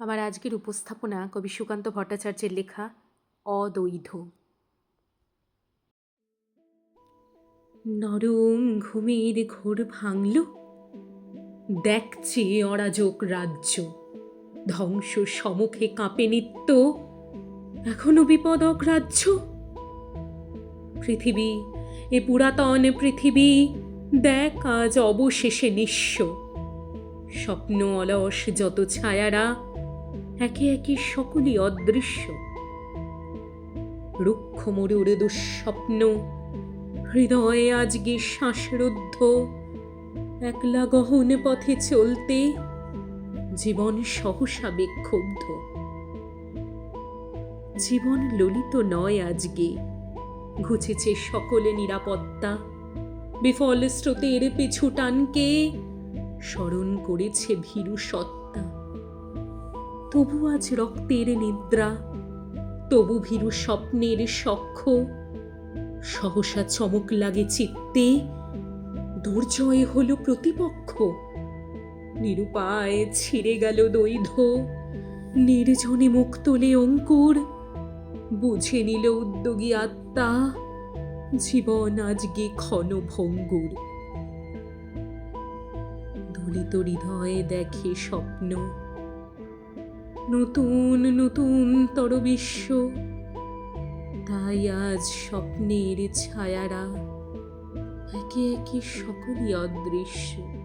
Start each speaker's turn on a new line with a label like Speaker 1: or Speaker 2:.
Speaker 1: আমার আজকের উপস্থাপনা কবি সুকান্ত ভট্টাচার্যের লেখা অদ্বৈধ। নরম ঘুমের ঘোর ভাঙল, দেখছে অরাজক রাজ্য, ধ্বংস সমুখে কাঁপে নিত্য, এখনো বিপদ অগ্রাহ্য। পৃথিবী, এ পুরাতন পৃথিবী, দেখ আজ অবশেষে নিঃস্ব। স্বপ্ন অলস যত ছায়ারা, একে একে সকলই অদৃশ্য। রুক্ষ মরুর দুঃস্বপ্ন, হৃদয়ে আজকে শ্বাসরুদ্ধ। একলা গহন পথে চলতে, জীবন সহসা বিক্ষুব্ধ। জীবন ললিত নয় আজকে, ঘুচেছে সকলে নিরাপত্তা। বিফল স্রোতের পিছু টানকে স্মরণ করেছে ভীরু সত্তা। তবু আজ রক্তের নিদ্রা, তবু ভীরু স্বপ্নের সখ্য। সহসা চমক লাগে চিত্তে, দুর্জয় হল প্রতিপক্ষ। নিরুপায় ছিঁড়ে গেল দৈধ, নির্জনে মুখ তোলে অঙ্কুর। বুঝে নিল উদ্যোগী আত্মা, জীবন আজকে ক্ষণভঙ্গুর। দলিত হৃদয়ে দেখে স্বপ্ন, নতুন নতুন তর বিশ্ব। তাই আজ স্বপ্নের ছায়ারা, একে একে সকলই অদৃশ্য।